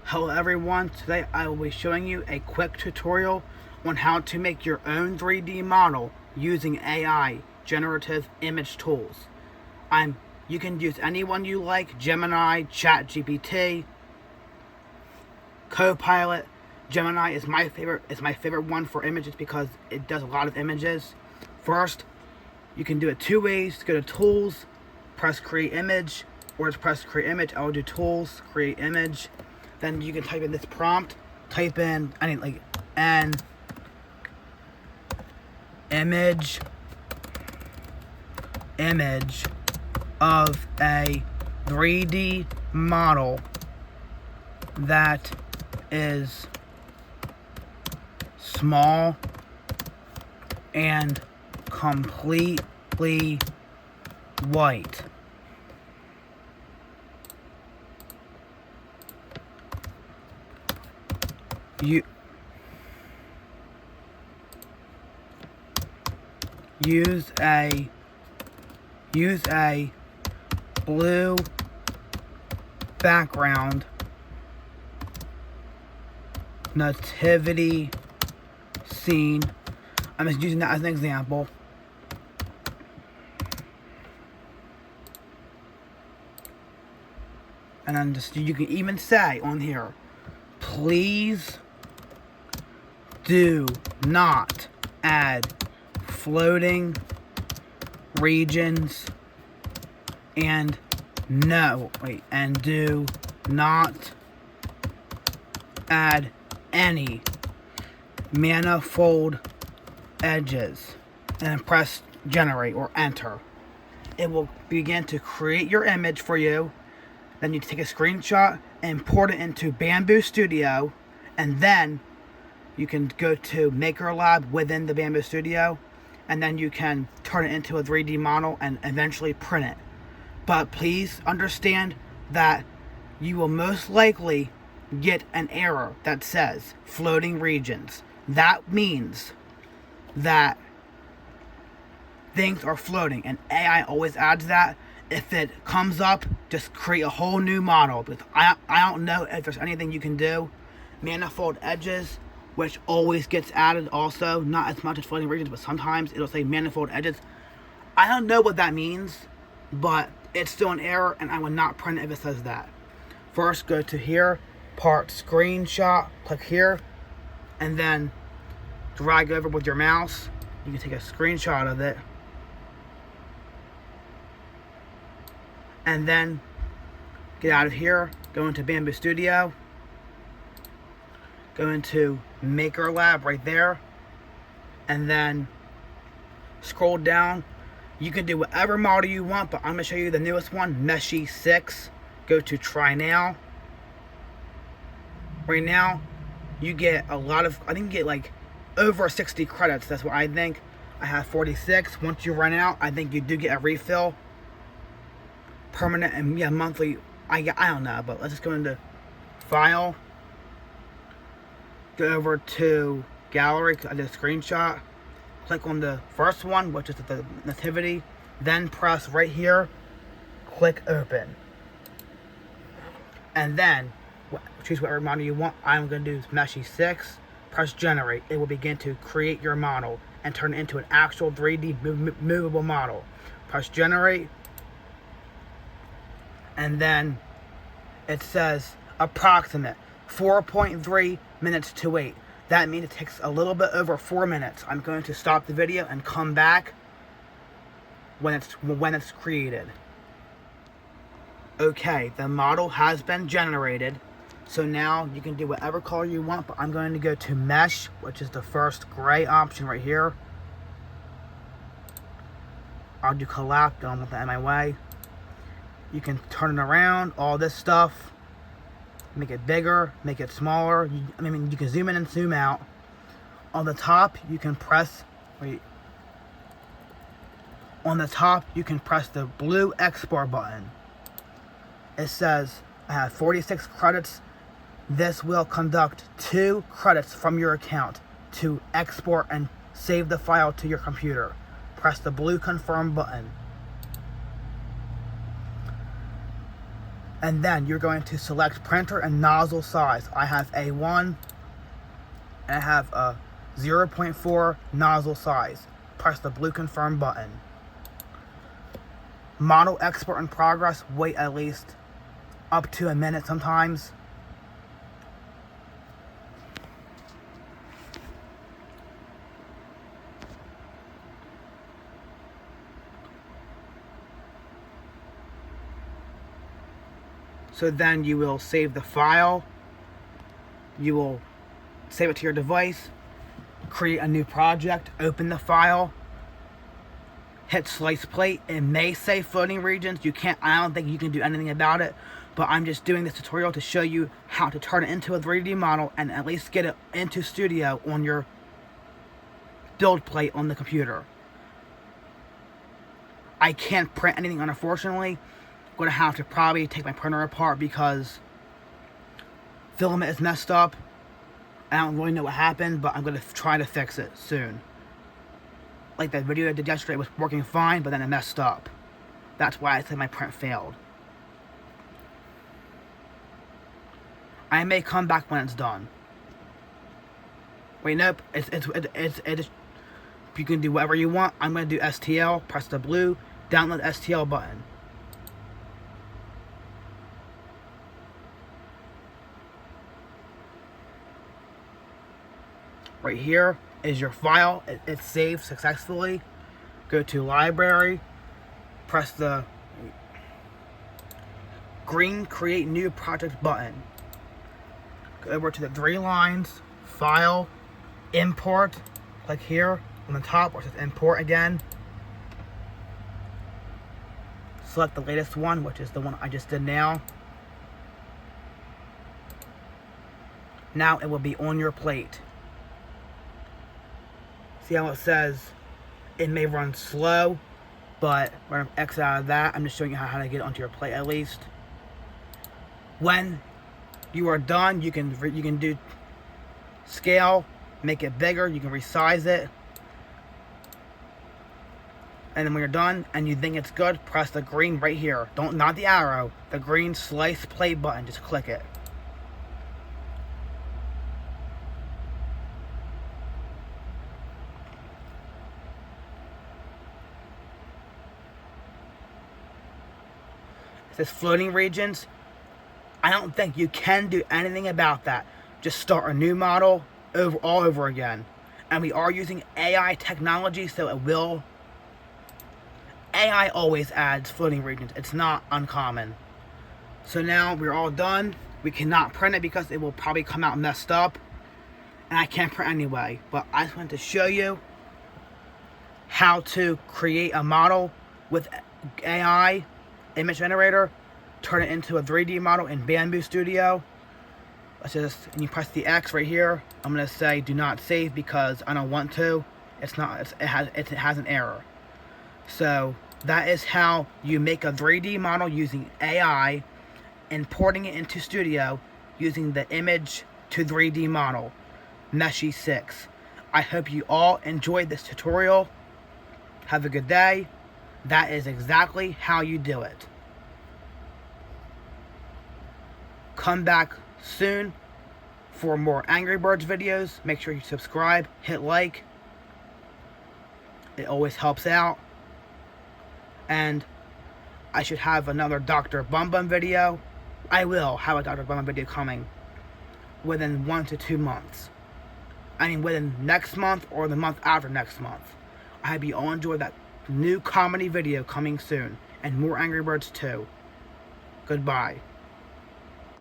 Hello everyone, today I will be showing you a quick tutorial on how to make your own 3D model using AI, generative image tools. You can use anyone you like, Gemini, ChatGPT, Copilot. Gemini is my favorite one for images because it does a lot of images. First, you can do it two ways. Go to Tools, press Create Image, or just press Create Image. I will do Tools, Create Image. Then you can type in this prompt. Type in an image of a 3D model that is small and completely white. Use a blue background, nativity scene. I'm just using that as an example. And then you can even say on here, please do not add floating regions and do not add any manifold edges, and press generate or enter. It will begin to create your image for you. Then you take a screenshot and import it into Bambu Studio, and then you can go to MakerLab within the Bambu Studio, and then you can turn it into a 3D model and eventually print it. But please understand that you will most likely get an error that says floating regions. That means that things are floating, and AI always adds that. If it comes up, just create a whole new model, because I don't know if there's anything you can do. Manifold edges, which always gets added also, not as much as floating regions, but sometimes it'll say manifold edges. I don't know what that means, but it's still an error, and I will not print it if it says that. First, go to here, part screenshot, click here, and then drag over with your mouse. You can take a screenshot of it, and then get out of here, go into Bambu Studio, go into MakerLab right there, and then scroll down. You can do whatever model you want, but I'm going to show you the newest one, Meshy 6. Go to Try Now. Right now, you get a lot of, I think you get like over 60 credits. That's what I think. I have 46. Once you run out, I think you do get a refill. Permanent and monthly. I don't know, but let's just go into File. Go over to Gallery. I did a screenshot. Click on the first one, which is the nativity. Then press right here. Click Open. And then choose whatever model you want. I'm going to do Meshy 6. Press Generate. It will begin to create your model and turn it into an actual 3D movable model. Press Generate. And then it says approximate 4.3 minutes to wait. That means it takes a little bit over 4 minutes. I'm going to stop the video and come back when it's created. Okay, the model has been generated. So now you can do whatever color you want, but I'm going to go to Mesh, which is the first gray option right here. I'll do Collapse, don't want that in my way. You can turn it around, all this stuff. Make it bigger, make it smaller. You can zoom in and zoom out. On the top, you can press, on the top, you can press the blue export button. It says, I have 46 credits. This will conduct 2 credits from your account to export and save the file to your computer. Press the blue confirm button. And then you're going to select printer and nozzle size. I have A1 and I have a 0.4 nozzle size. Press the blue confirm button. Model export in progress. Wait at least up to a minute sometimes. So then you will save the file. You will save it to your device. Create a new project. Open the file. Hit slice plate. It may say floating regions. I don't think you can do anything about it. But I'm just doing this tutorial to show you how to turn it into a 3D model and at least get it into Studio on your build plate on the computer. I can't print anything, unfortunately. I'm going to have to probably take my printer apart because filament is messed up. I don't really know what happened, but I'm going to try to fix it soon. Like that video I did yesterday was working fine, but then it messed up. That's why I said my print failed. I may come back when it's done. Wait, nope. It's you can do whatever you want. I'm going to do STL. Press the blue download STL button. Right here is your file. It's saved successfully. Go to library. Press the green create new project button. Go over to the 3 lines, file, import. Click here on the top where it says import again. Select the latest one, which is the one I just did now. Now it will be on your plate. See how it says it may run slow, but we're going to exit out of that. I'm just showing you how to get it onto your plate at least. When you are done, you can do scale, make it bigger, you can resize it. And then when you're done and you think it's good, press the green right here. Not the arrow, the green slice plate button, just click it. It says floating regions. I don't think you can do anything about that. Just start a new model all over again. And we are using AI technology, so it will. AI always adds floating regions. It's not uncommon. So now we're all done. We cannot print it because it will probably come out messed up. And I can't print anyway. But I just wanted to show you how to create a model with AI image generator. Turn it into a 3D model in Bambu Studio. And you press the X right here. I'm gonna say do not save because I don't want to. It has an error. So that is how you make a 3D model using AI, importing it into Studio using the image to 3D model, Meshy 6. I hope you all enjoyed this tutorial. Have a good day. That is exactly how you do it. Come back soon for more Angry Birds videos. Make sure you subscribe, hit like. It always helps out. And I should have another Dr. Bum Bum video. I will have a Dr. Bum Bum video coming within 1 to 2 months. I mean within next month or the month after next month. I hope you all enjoy that new comedy video coming soon. And more Angry Birds too. Goodbye.